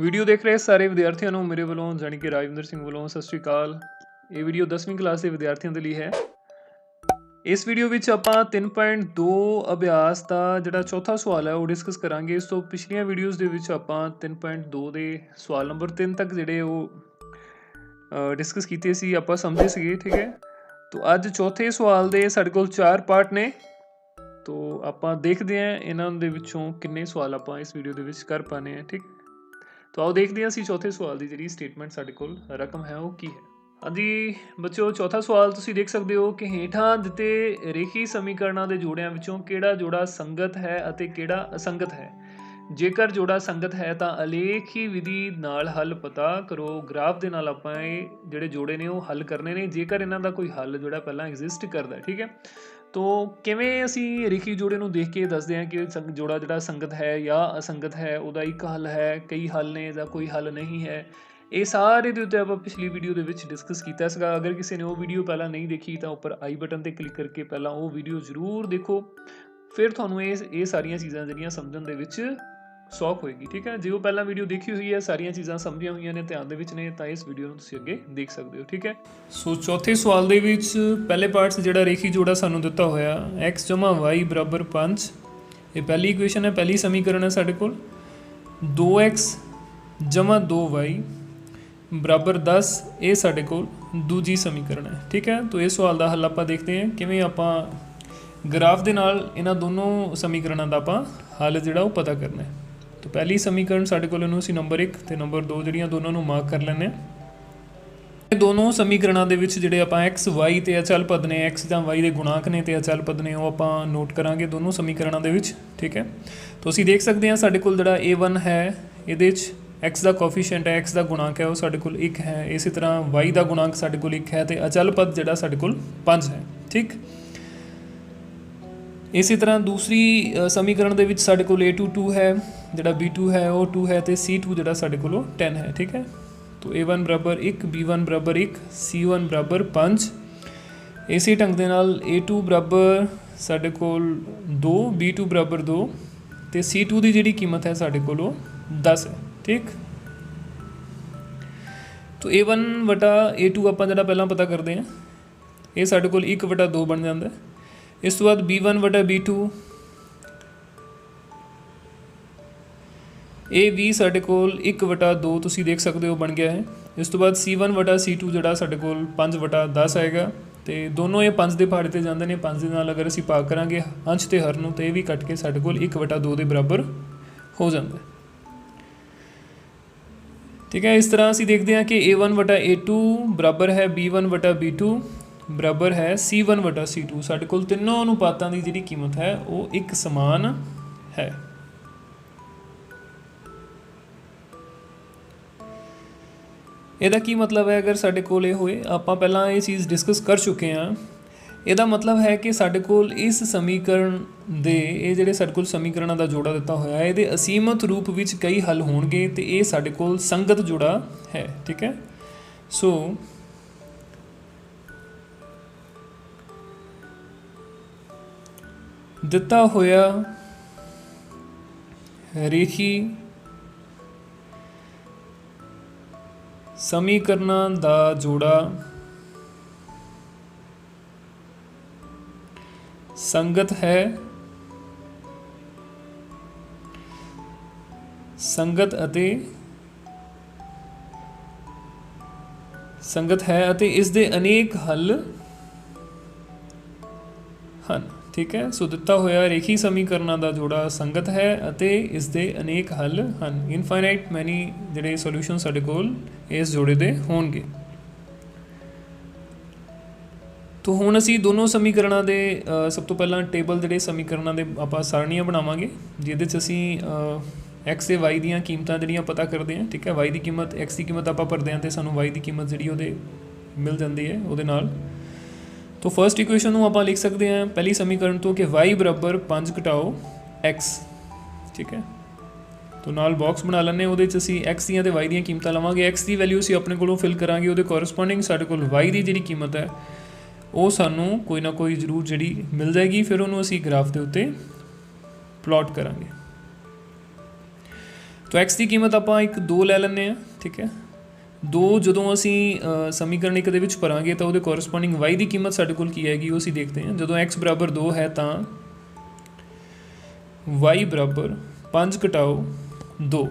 Video ਦੇਖ ਰਹੇ ਸਾਰੇ ਵਿਦਿਆਰਥੀਆਂ ਨੂੰ ਮੇਰੇ ਵੱਲੋਂ ਜਾਣੀ ਕਿ ਰਾਜਵਿੰਦਰ ਸਿੰਘ ਵੱਲੋਂ ਸਤਿ ਸ਼੍ਰੀ ਅਕਾਲ। ਇਹ ਵੀਡੀਓ 10ਵੀਂ ਕਲਾਸ ਦੇ ਵਿਦਿਆਰਥੀਆਂ ਦੇ ਲਈ ਹੈ। ਇਸ ਵੀਡੀਓ ਵਿੱਚ ਆਪਾਂ 3.2 ਅਭਿਆਸ ਦਾ ਜਿਹੜਾ ਚੌਥਾ ਸਵਾਲ ਹੈ ਉਹ ਡਿਸਕਸ ਕਰਾਂਗੇ। ਇਸ ਤੋਂ ਪਿਛਲੀਆਂ ਵੀਡੀਓਜ਼ ਦੇ ਵਿੱਚ ਆਪਾਂ 3.2 ਦੇ ਸਵਾਲ ਨੰਬਰ 3 ਤੱਕ ਜਿਹੜੇ ਉਹ ਡਿਸਕਸ ਕੀਤੇ ਸੀ, ਆਪਾਂ ਸਮਝੇ ਸੀਗੇ, ਠੀਕ ਹੈ। तो ਅੱਜ ਚੌਥੇ ਸਵਾਲ ਦੇ ਸਾਡੇ ਕੋਲ 4 ਪਾਰਟ ਨੇ। तो ਆਪਾਂ ਦੇਖਦੇ ਹਾਂ ਇਹਨਾਂ ਦੇ ਵਿੱਚੋਂ ਕਿੰਨੇ ਸਵਾਲ ਆਪਾਂ ਇਸ ਵੀਡੀਓ ਦੇ ਵਿੱਚ ਕਰ ਪਾਉਂਦੇ ਹਾਂ, ਠੀਕ। तो आओ देखते हैं ਅਸੀਂ ਚੌਥੇ ਸਵਾਲ ਦੀ ਜਿਹੜੀ ਸਟੇਟਮੈਂਟ ਸਾਡੇ ਕੋਲ ਰਕਮ ਹੈ ਉਹ ਕੀ ਹੈ। ਹਾਂਜੀ ਬੱਚਿਓ, ਚੌਥਾ ਸਵਾਲ ਤੁਸੀਂ ਦੇਖ ਸਕਦੇ ਹੋ ਕਿ ਹੇਠਾਂ ਦਿੱਤੇ ਰੇਖੀ ਸਮੀਕਰਨਾਂ ਦੇ ਜੋੜਿਆਂ ਵਿੱਚੋਂ ਕਿਹੜਾ ਜੋੜਾ ਸੰਗਤ ਹੈ ਅਤੇ ਕਿਹੜਾ ਅਸੰਗਤ ਹੈ। ਜੇਕਰ ਜੋੜਾ ਸੰਗਤ ਹੈ ਤਾਂ ਅਲੇਖੀ ਵਿਧੀ ਨਾਲ ਹੱਲ ਪਤਾ ਕਰੋ। ਗ੍ਰਾਫ ਦੇ ਨਾਲ ਆਪਾਂ ਇਹ ਜਿਹੜੇ ਜੋੜੇ ਨੇ ਉਹ ਹੱਲ ਕਰਨੇ ਨੇ, ਜੇਕਰ ਇਹਨਾਂ ਦਾ ਕੋਈ ਹੱਲ ਜਿਹੜਾ ਪਹਿਲਾਂ ਐਗਜ਼ਿਸਟ ਕਰਦਾ, ਠੀਕ ਹੈ। तो किवें असी रेखी जोड़े नूं देख के दसदे हां कि जोड़ा जिहड़ा संगत है या असंगत है, उहदा एक हल है, कई हल ने जां कोई हल नहीं है। ये सारे दे उत्ते आपां पिछली वीडियो दे विच डिस्कस कीता सीगा। अगर किसी ने वो वीडियो पहलां नहीं देखी तो उपर आई बटन ते क्लिक करके पहलां वो वीडियो जरूर देखो, फिर तुहानूं ये सारियां चीज़ां जिहड़ियां समझण दे विच सौख होएगी, ठीक है। जे वो पहला वीडियो देखी हुई है, सारियां चीज़ां समझिया हुई ने, ध्यान दे विच ने, तो इस वीडियो नूं तुसीं अगे देख सकते हो, ठीक है। सो चौथे सवाल दे विच पहले पार्ट जिहड़ा रेखी जोड़ा सानूं दिता होया x जमा y बराबर 5, ये पहली इक्वेशन है, पहली समीकरण है साडे कोल। 2x जमा 2y बराबर 10, ये साडे कोल दूजी समीकरण है, ठीक है। तो इस सवाल का हल आपां देखते हैं किवें आपां ग्राफ दे नाल इन्हां दोनों समीकरणों का आपां हल जिहड़ा वो पता करना है। तो पहली समीकरण साडे कोल इहनूं असीं नंबर 1 ते नंबर 2 जिहड़ियां दोनों नूं मार्क कर लैंदे हां। दोनों समीकरणों दे विच जिहड़े आपां x y ते अचल पद ने, x जां y दे गुणांक ने ते अचल पद ने, वो आपां नोट करांगे दोनों समीकरणों दे विच, ठीक है। तो असीं देख सकते हैं साडे कोल जिहड़ा a1 है, इहदे विच x दा कोफिशिएंट है, x दा गुणांक है वो साडे कोल 1 है। इसी तरह y दा गुणांक साडे कोल 1 है ते अचल पद जिहड़ा साडे कोल 5 है, ठीक। इसी तरह दूसरी समीकरण दे विच साडे कोल a2 2 है, जिहड़ा b2 है वो 2 है, तो c2 जिहड़ा साडे कोल 10 है, ठीक है। तो a1 बराबर 1, b1 बराबर 1, c1 बराबर 5। इसी ढंग दे नाल a2 बराबर साडे कोल 2, b2 बराबर 2, तो c2 की जिहड़ी कीमत है साडे कोल 10 है, ठीक। तो a1 वटा a2 आपां जिहड़ा पहलां पता करते हैं, ये साडे कोल 1 वटा 2 बन जाता है। इस तो बाद b1 वटा b2, ए भी साडे कोल 1 वटा 2 तुसीं देख सकते हो बन गया है। इस तो बाद c1 वटा c2 जिहड़ा साडे कोल 5 वटा 10 आएगा। तो दोनों ये 5 के पहाड़े ते जांदे ने, 5 दे नाल अगर असीं भाग करांगे अंश ते हर नूं, तो ये भी कट के साडे कोल 1 वटा 2 के बराबर हो जाता है, ठीक है। इस तरह असीं देखते हैं कि a1 वटा a2 बराबर है b1 वटा b2 बराबर है c1 वटा c2। साडे कोल तीनों अनुपातां दी जिहड़ी कीमत है वो एक समान है। ਇਹਦਾ ਕੀ मतलब है, अगर साडे कोल ਇਹ ਹੋਏ, ਆਪਾਂ ਪਹਿਲਾਂ ਇਹ ਚੀਜ਼ ਡਿਸਕਸ ਕਰ ਚੁੱਕੇ ਹਾਂ। ਇਹਦਾ मतलब है कि साडे कोल इस समीकरण ਦੇ ਇਹ ਜਿਹੜੇ ਸਾਡੇ ਕੋਲ ਸਮੀਕਰਨਾਂ ਦਾ ਜੋੜਾ ਦਿੱਤਾ ਹੋਇਆ ਹੈ, ਇਹਦੇ ਅਸੀਮਤ ਰੂਪ ਵਿੱਚ ਕਈ ਹੱਲ ਹੋਣਗੇ ਤੇ ਇਹ ਸਾਡੇ ਕੋਲ ਸੰਗਤ ਜੋੜਾ ਹੈ, ਠੀਕ ਹੈ। ਸੋ ਦਿੱਤਾ ਹੋਇਆ ਰੇਖੀ समीकरणों का जोड़ा संगत है, संगत अते इस दे अनेक हल हैं, ठीक है। सो दिता होया रेखी समीकरणों का जोड़ा संगत है अते इस दे अनेक हल हैं। इनफाइनाइट मैनी जिहड़े सोल्यूशन साडे कोल इस जोड़े दे होणगे। तो हुण असीं दोनों समीकरणों के सब तो पहला टेबल जिहड़े समीकरणों के आपां सारणियां बनावांगे, जिहदे च असीं एक्स ते वाई दीयां कीमतां जिहड़ियां पता करदे हां, ठीक है। वाई की कीमत एक्स की कीमत आपां भरदे हां ते सानूं वाई की कीमत जिहड़ी उहदे मिल जाती है उहदे नाल। तो फर्स्ट इक्वेशन नूं आपां लिख सकते हैं पहली समीकरण तो कि y बराबर 5 घटाओ x, ठीक है। तो नाल बॉक्स बना लैंदे, उहदे च असीं x दीयां ते y दीयां कीमतां लवांगे। x की वैल्यू असीं अपने कोलों फिल करांगे, उहदे कोरसपोंडिंग साडे कोल y की जिहड़ी कीमत है वो सानूं कोई ना कोई जरूर जिहड़ी मिल जाएगी। फिर उहनूं असीं ग्राफ के उत्ते प्लॉट करांगे। तो x की कीमत ਆਪਾਂ ਇੱਕ 2 ਲੈ ਲੈਂਦੇ ਆ, ਠੀਕ ਹੈ। 2 ਜਦੋਂ ਅਸੀਂ ਸਮੀਕਰਨ ਇੱਕ ਦੇ ਵਿੱਚ ਭਰਾਂਗੇ ਤਾਂ ਉਹਦੇ ਕੋਰਸਪੋਂਡਿੰਗ y ਦੀ ਕੀਮਤ ਸਾਡੇ ਕੋਲ ਕੀ ਆਏਗੀ ਉਹ ਅਸੀਂ ਦੇਖਦੇ ਹਾਂ। ਜਦੋਂ x ਬਰਾਬਰ 2 ਹੈ ਤਾਂ y ਬਰਾਬਰ 5 ਘਟਾਓ 2,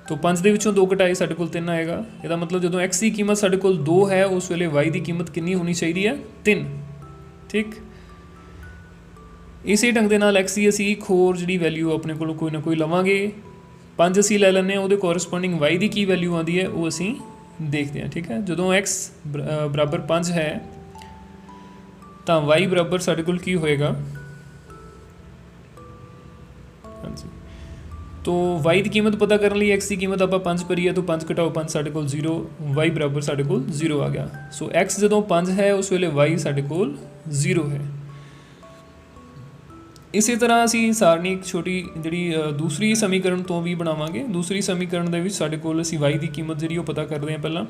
तो 5 ਦੇ ਵਿੱਚੋਂ 2 ਘਟਾਏ ਸਾਡੇ ਕੋਲ 3 ਆਏਗਾ। ਇਹਦਾ ਮਤਲਬ ਜਦੋਂ x ਦੀ ਕੀਮਤ ਸਾਡੇ ਕੋਲ 2 ਹੈ ਉਸ ਵੇਲੇ y ਦੀ ਕੀਮਤ ਕਿੰਨੀ ਹੋਣੀ ਚਾਹੀਦੀ ਹੈ? 3, ਠੀਕ। ਇਸੇ ਢੰਗ ਦੇ ਨਾਲ x ਦੀ ਅਸੀਂ ਇੱਕ ਹੋਰ ਜਿਹੜੀ ਵੈਲਿਊ ਆਪਣੇ ਕੋਲ ਕੋਈ ਨਾ ਕੋਈ ਲਵਾਂਗੇ। 5 ਅਸੀਂ ਲੈ ਲੈਂਦੇ ਹਾਂ, ਉਹਦੇ ਕੋਰਸਪੋਂਡਿੰਗ y ਦੀ ਕੀ ਵੈਲਿਊ ਆਉਂਦੀ ਹੈ ਉਹ ਅਸੀਂ ਦੇਖਦੇ ਹਾਂ, ਠੀਕ ਹੈ। ਜਦੋਂ x ਬਰਾਬਰ 5 ਹੈ ਤਾਂ y ਬਰਾਬਰ ਸਾਡੇ ਕੋਲ ਕੀ ਹੋਏਗਾ? ਹਾਂਜੀ, तो y की कीमत पता करने लिए x की कीमत आप 5 भरी है तो 5 घटाओ 5 साढ़े कोल 0, y बराबर साढ़े कोल 0 आ गया। सो x जो 5 है उस वेले y साढ़े कोल 0 है। इसी तरह असी सारणी एक छोटी जी दूसरी समीकरण तो भी बनावांगे। दूसरी समीकरण दे विच साढ़े कोल असी y की कीमत जी पता करते हैं। पहला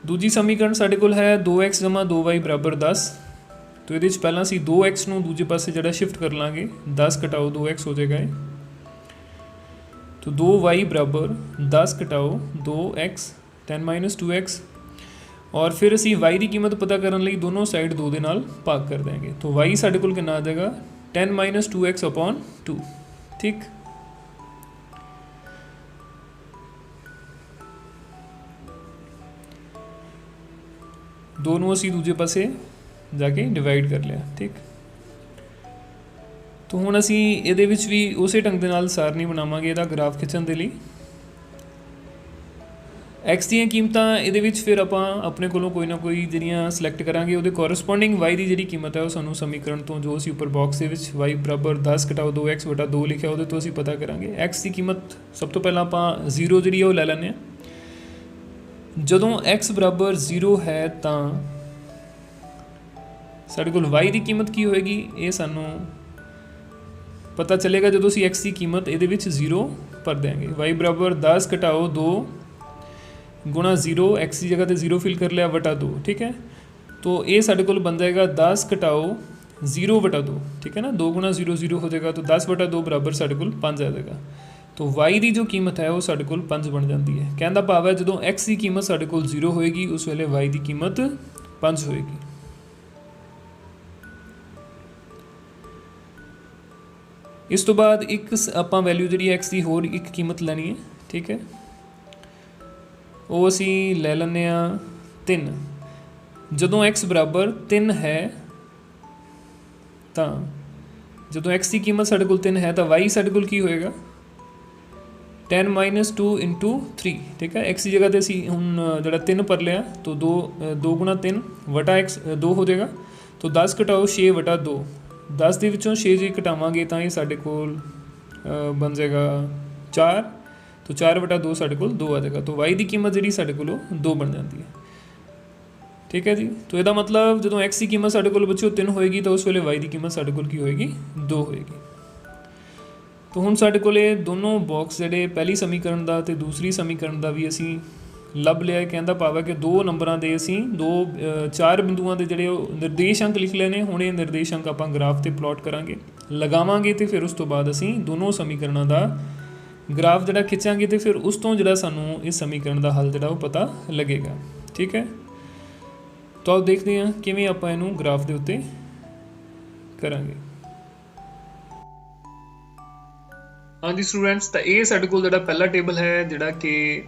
दूजी समीकरण साढ़े कोल है 2x जमा 2y बराबर 10। तो ये पहला असी 2x नूं दूजे पासे जिहड़ा शिफ्ट कर लाँगे, 10 घटाओ 2x हो जाएगा। तो 2y बराबर 10 घटाओ 2x 10 माइनस 2x। और फिर असी y की कीमत पता करने लिए दोनों साइड 2 दे नाल भाग कर देंगे। तो y साढ़े कोल कितना आ जाएगा? 10 माइनस 2x अपॉन 2, ठीक। दोनों असी दूजे पासे जाके डिवाइड कर लिया, ठीक। तो हुण असी इहदे विच भी उसे ढंग दे नाल सारणी बनावांगे इहदा ग्राफ खिੱਚਣ ਦੇ ਲਈ। x ਦੀਆਂ ਕੀਮਤਾਂ ਇਹਦੇ ਵਿੱਚ ਫਿਰ ਆਪਾਂ ਆਪਣੇ ਕੋਲੋਂ ਕੋਈ ਨਾ ਕੋਈ ਜਿਹੜੀਆਂ ਸਿਲੈਕਟ ਕਰਾਂਗੇ, ਉਹਦੇ ਕੋਰਸਪੋਂਡਿੰਗ y ਦੀ ਜਿਹੜੀ ਕੀਮਤ ਹੈ ਉਹ ਸਾਨੂੰ ਸਮੀਕਰਨ ਤੋਂ ਜੋ ਅਸੀਂ ਉੱਪਰ ਬਾਕਸ ਦੇ ਵਿੱਚ y ਬਰਾਬਰ 10 ਘਟਾਓ 2x ਵਟਾ 2 ਲਿਖਿਆ ਉਹਦੇ ਤੋਂ ਅਸੀਂ ਪਤਾ ਕਰਾਂਗੇ। x ਦੀ ਕੀਮਤ ਸਭ ਤੋਂ ਪਹਿਲਾਂ ਆਪਾਂ 0 ਜਿਹੜੀ ਉਹ ਲੈ ਲੈਂਦੇ ਹਾਂ। ਜਦੋਂ x ਬਰਾਬਰ 0 ਹੈ ਤਾਂ ਸਾਡੇ ਕੋਲ y ਦੀ ਕੀਮਤ ਕੀ ਹੋਏਗੀ ਇਹ ਸਾਨੂੰ पता चलेगा जो असी x की कीमत ये 0 भर देंगे। y बराबर 10 घटाओ 2 गुणा 0, x की जगह पर 0 फिल कर लिया वटा 2, ठीक है। तो ये साढ़े को बन जाएगा 10 घटाओ 0 वटा 2, ठीक है ना। 2 गुणा 0 0 हो जाएगा तो 10 वटा 2 बराबर साढ़े को 5 आ जाएगा। तो y की जो कीमत है वो साढ़े को 5 बन जाती है। कहने का भाव है जो x की कीमत साढ़े को 0 होएगी उस वेले y की कीमत 5 होएगी। इस तो बाद एक आपां वैल्यू जी एक्स की होर एक कीमत लैनी है, ठीक है। वो असी ले लैने 3। जदों एक्स बराबर 3 है तो जदों एक्स की कीमत साढ़े कोल 3 है तो वाई साढ़े कोल की होएगा? 10 माइनस 2 इंटू 3, ठीक है। एक्स की जगह पर असी हुण जिहड़ा 3 भर लिया तो 2 गुणा 3 वटा एक्स 2 हो जाएगा। तो 10 घटाओ 6 वटा 2, 10 ਦੇ ਵਿੱਚੋਂ 6 ਜੇ ਘਟਾਵਾਂਗੇ ਤਾਂ ਇਹ ਸਾਡੇ ਕੋਲ ਬਣ ਜਾਏਗਾ 4। तो 4 ਵਟਾ 2 ਸਾਡੇ ਕੋਲ 2 ਆ ਜਾਏਗਾ। तो y ਦੀ ਕੀਮਤ ਜਿਹੜੀ ਸਾਡੇ ਕੋਲ 2 ਬਣ ਜਾਂਦੀ ਹੈ, ਠੀਕ ਹੈ ਜੀ। तो ਇਹਦਾ ਮਤਲਬ ਜਦੋਂ x ਦੀ ਕੀਮਤ ਸਾਡੇ ਕੋਲ ਬੱਚਿਓ 3 ਹੋਏਗੀ ਤਾਂ ਉਸ ਵੇਲੇ y ਦੀ ਕੀਮਤ ਸਾਡੇ ਕੋਲ ਕੀ ਹੋਏਗੀ? 2 ਹੋਏਗੀ। तो ਹੁਣ ਸਾਡੇ ਕੋਲ ਇਹ ਦੋਨੋਂ ਬਾਕਸ ਜਿਹੜੇ ਪਹਿਲੀ ਸਮੀਕਰਨ ਦਾ ਤੇ ਦੂਸਰੀ ਸਮੀਕਰਨ ਦਾ ਵੀ ਅਸੀਂ ਲੱਭ ਲਿਆ। ਕਹਿੰਦਾ ਭਾਵ ਹੈ ਕਿ 2 ਨੰਬਰਾਂ ਦੇ ਅਸੀਂ 4 ਬਿੰਦੂਆਂ ਦੇ ਜਿਹੜੇ ਉਹ ਨਿਰਦੇਸ਼ਾਂਕ ਲਿਖ ਲਏ ਨੇ। ਹੁਣ ਇਹ ਨਿਰਦੇਸ਼ਾਂਕ ਆਪਾਂ ਗ੍ਰਾਫ ਤੇ ਪਲਾਟ ਕਰਾਂਗੇ, ਲਗਾਵਾਂਗੇ ਤੇ ਫਿਰ ਉਸ ਤੋਂ ਬਾਅਦ ਅਸੀਂ ਦੋਨੋਂ ਸਮੀਕਰਨਾਂ ਦਾ ਗ੍ਰਾਫ ਜਿਹੜਾ ਖਿੱਚਾਂਗੇ ਤੇ ਫਿਰ ਉਸ ਤੋਂ ਜਿਹੜਾ ਸਾਨੂੰ ਇਸ ਸਮੀਕਰਨ ਦਾ ਹੱਲ ਜਿਹੜਾ ਉਹ ਪਤਾ ਲੱਗੇਗਾ, ਠੀਕ ਹੈ। ਤਾਂ ਆਓ ਦੇਖਦੇ ਹਾਂ ਕਿਵੇਂ ਆਪਾਂ ਇਹਨੂੰ ਗ੍ਰਾਫ ਦੇ ਉੱਤੇ ਕਰਾਂਗੇ। ਹਾਂਜੀ ਸਟੂਡੈਂਟਸ, ਤਾਂ ਇਹ ਸਾਡੇ ਕੋਲ ਜਿਹੜਾ ਪਹਿਲਾ ਟੇਬਲ ਹੈ ਜਿਹੜਾ ਕਿ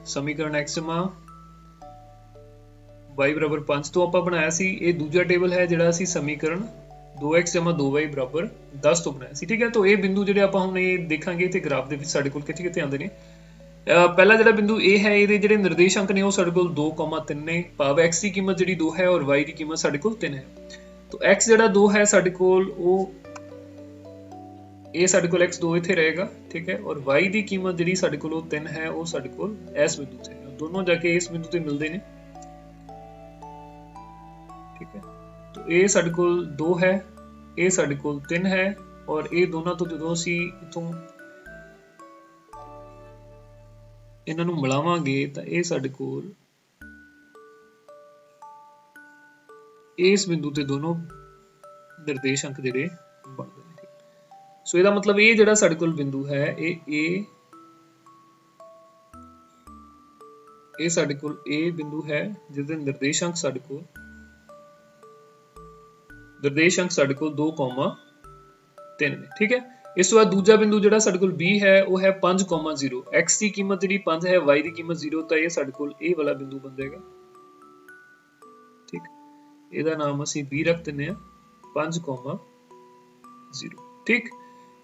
समीकरण x जमा y बराबर 5 तो आप बनाया सी। ये दूजा टेबल है जिहड़ा असी समीकरण 2x जमा 2y बराबर 10 तो बनाया सी, ठीक है। तो ये बिंदु जिहड़े आपां हुण ये देखांगे ते ग्राफ दे विच साडे कोल कित्थे आंदे ने। पहला जिहड़ा बिंदु ए है इहदे जिहड़े निर्देशांक ने वो साडे कोल 2,3 ने, भाव x की कीमत जिहड़ी 2 है और y की कीमत साडे कोल 3 है। तो x जिहड़ा 2 है साडे कोल वो ये साडे कोल x2 इत्थे रहेगा, ठीक है। और y की कीमत जिहड़ी साडे कोल 3 है वो साडे कोल इस बिंदु ते, दोनों जाके इस बिंदु ते मिलदे ने, ठीक है। तो ये साडे कोल 2 है, ये साडे कोल 3 है और ये दोनों तो जदों असीं इथों इन्हां नूं मिलावांगे तां ये साडे कोल इस बिंदु ते दोनों निर्देशांक जिहड़े बनदे ने। सो ਇਹਦਾ मतलब ਇਹ ਜਿਹੜਾ ਸਾਡੇ ਕੋਲ ਬਿੰਦੂ ਹੈ ਇਹ ਸਾਡੇ ਕੋਲ ਇਹ ਬਿੰਦੂ ਹੈ ਜਿਹਦੇ ਨਿਰਦੇਸ਼ਾਂਕ ਸਾਡੇ ਕੋਲ 2,3 ਨੇ। ठीक है, इस तो बाद दूजा बिंदु ਜਿਹੜਾ ਸਾਡੇ ਕੋਲ B है वो है 5,0। x की कीमत ਜਿਹੜੀ 5 है, y की कीमत 0, ਤਾਂ ਇਹ ਸਾਡੇ ਕੋਲ ਇਹ ਵਾਲਾ ਬਿੰਦੂ ਬਣ ਜਾਏਗਾ। ठीक, ਇਹਦਾ ਨਾਮ ਅਸੀਂ B ਰੱਖ ਦਿੰਨੇ ਆ 5,0। ठीक,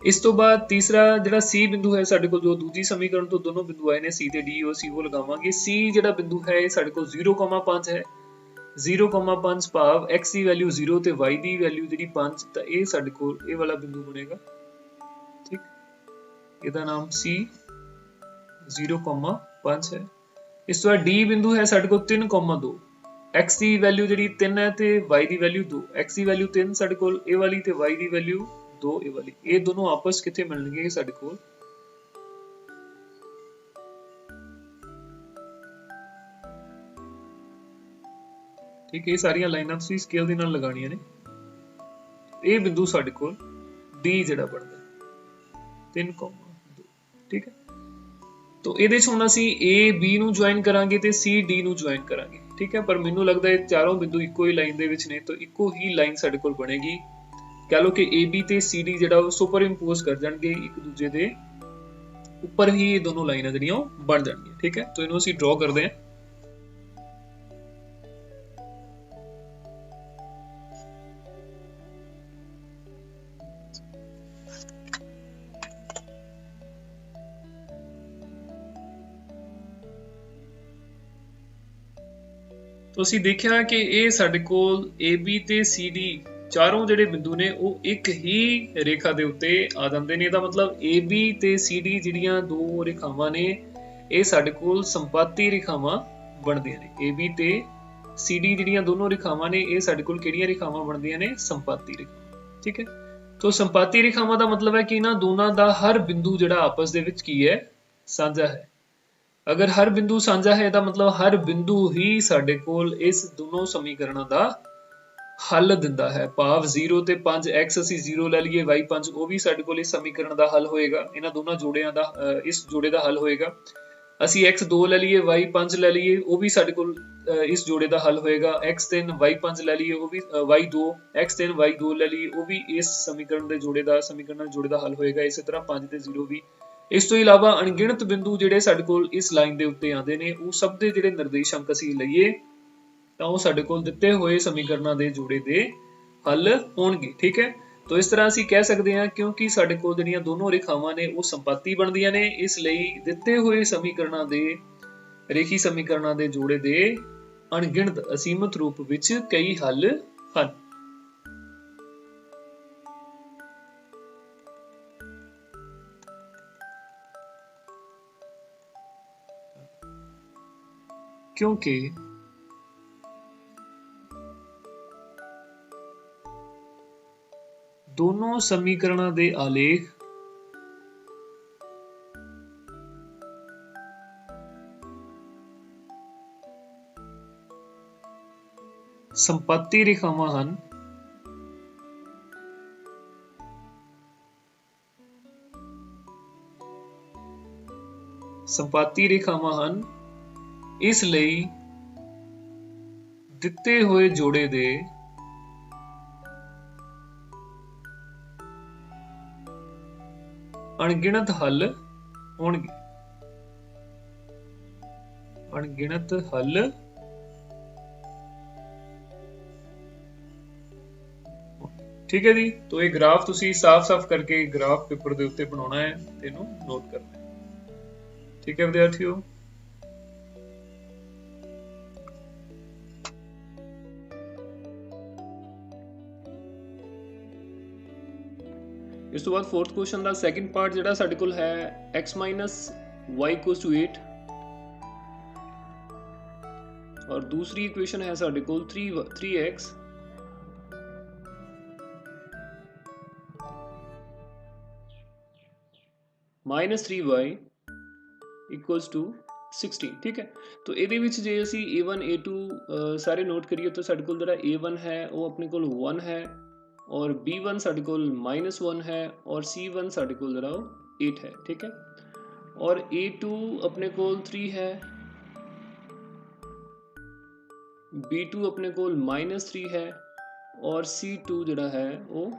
ਇਸ ਤੋਂ ਬਾਅਦ ਤੀਸਰਾ ਜਿਹੜਾ C ਬਿੰਦੂ ਹੈ ਸਾਡੇ ਕੋਲ, ਜੋ ਦੂਜੀ ਸਮੀਕਰਨ ਤੋਂ ਦੋਨੋਂ ਬਿੰਦੂ ਆਏ ਨੇ C ਤੇ D, ਉਹ C ਉਹ ਲਗਾਵਾਂਗੇ। C ਜਿਹੜਾ ਬਿੰਦੂ ਹੈ ਇਹ ਸਾਡੇ ਕੋਲ 0,5 ਹੈ। 0,5 ਭਾਵ x ਦੀ ਵੈਲਿਊ 0 ਤੇ y ਦੀ ਵੈਲਿਊ ਜਿਹੜੀ 5, ਤਾਂ ਇਹ ਸਾਡੇ ਕੋਲ ਇਹ ਵਾਲਾ ਬਿੰਦੂ ਬਣੇਗਾ। ਠੀਕ, ਇਹਦਾ ਨਾਮ C 0,5 ਹੈ। ਇਸ ਤੋਂ ਬਾਅਦ D ਬਿੰਦੂ ਹੈ ਸਾਡੇ ਕੋਲ 3,2। x ਦੀ ਵੈਲਿਊ ਜਿਹੜੀ 3 ਹੈ ਤੇ y ਦੀ ਵੈਲਿਊ 2। x ਦੀ ਵੈਲਿਊ 3 ਸਾਡੇ ਕੋਲ ਇਹ ਵਾਲੀ ਤੇ y ਦੀ ਵੈਲਿਊ 2 ਇਹ ਵਾਲੀ। ਇਹ ਦੋਨੋਂ ਆਪਸ ਕਿੱਥੇ ਮਿਲਣਗੇ ਸਾਡੇ ਕੋਲ ठीक है, ये सारियां लाइनां ਤੁਸੀਂ स्केल ਦੇ ਨਾਲ ਲਗਾਣੀਆਂ ਨੇ। ਇਹ ਬਿੰਦੂ ਸਾਡੇ ਕੋਲ D ਜਿਹੜਾ ਬਣਦਾ 3,2। ठीक है, तो ਇਹਦੇ ਚ ਹੁਣ ਅਸੀਂ A B ਨੂੰ ਜੁਆਇਨ ਕਰਾਂਗੇ ਤੇ C D ਨੂੰ ਜੁਆਇਨ ਕਰਾਂਗੇ। ठीक है, पर ਮੈਨੂੰ ਲੱਗਦਾ ਇਹ ਚਾਰੋਂ ਬਿੰਦੂ ਇੱਕੋ ਹੀ ਲਾਈਨ ਦੇ ਵਿੱਚ ਨੇ, ਤਾਂ ਇੱਕੋ ਹੀ ਲਾਈਨ ਸਾਡੇ ਕੋਲ ਬਣੇਗੀ। कह लो कि AB ਤੇ CD ਜਿਹੜਾ ਉਹ ਸੁਪਰ ਇੰਪੋਜ਼ ਕਰ ਜਾਣਗੇ ਇੱਕ ਦੂਜੇ ਦੇ ਉੱਪਰ ਹੀ, ਇਹ ਦੋਨੋਂ ਲਾਈਨਾਂ ਜਿਹੜੀਆਂ ਬਣ ਜਾਣਗੀਆਂ। ठीक है, तो ਇਹਨੂੰ ਅਸੀਂ ਡਰਾ ਕਰਦੇ ਹਾਂ। तो ਅਸੀਂ ਦੇਖਿਆ ਕਿ ਇਹ ਸਾਡੇ ਕੋਲ AB ਤੇ CD ਚਾਰੋਂ ਜਿਹੜੇ ਬਿੰਦੂ ਨੇ ਉਹ ਇੱਕ ਹੀ ਰੇਖਾ ਦੇ ਉੱਤੇ ਆ ਜਾਂਦੇ ਨੇ। ਇਹਦਾ ਮਤਲਬ AB ਤੇ CD ਜਿਹੜੀਆਂ ਦੋ ਰੇਖਾਵਾਂ ਨੇ ਇਹ ਸਾਡੇ ਕੋਲ ਸੰਪਾਤੀ ਰੇਖਾਵਾਂ ਬਣਦੀਆਂ ਨੇ। AB ਤੇ CD ਜਿਹੜੀਆਂ ਦੋਨੋਂ ਰੇਖਾਵਾਂ ਨੇ ਇਹ ਸਾਡੇ ਕੋਲ ਕਿਹੜੀਆਂ ਰੇਖਾਵਾਂ ਬਣਦੀਆਂ ਨੇ? ਸੰਪਾਤੀ ਰੇਖਾਵਾਂ। ठीक है, तो संपाती रेखावां ਦਾ मतलब है कि ਇਹਨਾਂ ਦੋਨਾਂ ਦਾ ਹਰ ਬਿੰਦੂ ਜਿਹੜਾ ਆਪਸ ਦੇ ਵਿੱਚ ਕੀ ਹੈ? ਸਾਂਝਾ ਹੈ। अगर हर बिंदु साझा है तो मतलब हर बिंदु ही साडे कोल इस दोनों समीकरणों का हल दिंदा है। भाव 0 ते 5 x असी 0 ले लीए, y 5 वो भी साडे कोल इस समीकरण का हल होएगा। इन्हां दोनों जोड़ियां दा इस जोड़े का हल होएगा। असी x 2 ले लीए, y 5 ले लीए, वो भी साडे कोल इस जोड़े का हल होएगा। x 3 y 5 ले लीए, वो भी y 2 x 3 y 2 ले लीए, वो भी इस समीकरण के जोड़े का हल होएगा। इस तरह 5 ते 0 भी। इस तो इलावा अणगिणत बिंदु जिहड़े साडे कोल इस लाइन दे उत्ते आंदे ने, वो सब दे जिहड़े निर्देशांक असीं लईए तां वो साडे कोल दित्ते होए समीकरणां दे जोड़े दे हल होणगे। ठीक है, तो इस तरह असीं कह सकदे हां क्योंकि साडे कोल जिहड़ियां दोनों रेखावां ने वो संपाती बनदियां ने, इसलिए दित्ते होए समीकरणां दे रेखी समीकरणां दे जोड़े दे अणगिणत असीमत रूप विच कई हल हन। क्योंकि दोनों समीकरणों के आलेख संपाती रेखावां हन। संपाती रेखावां हन, इसलिए दिते हुए जोड़े दे अणगिणत हल होणगे। अणगिणत हल ठीक है जी। तो ये ग्राफ तुसी साफ साफ करके ग्राफ पेपर दे उत्ते बनाना है, इहनूं नोट करना है। ठीक है विद्यार्थियों, इस तो बाद फोर्थ क्वेश्चन का सैकेंड पार्ट जिहड़ा साडे कोल है x minus y equals to 8 और दूसरी इक्वेशन है साडे कोल 3x minus 3y equals to 16। ठीक है, तो ਇਹਦੇ ਵਿੱਚ ਜੇ ਅਸੀਂ a1 a2 सारे नोट करिए तो साडे कोल जिहड़ा a1 है वो अपने कोल 1 है और B1 साडे कोल -1 है और C1 साडे कोल जिहड़ा वो 8 है। ठीक है, और A2 अपने कोल 3 है, B2 अपने कोल -3 है और C2 जिहड़ा है वो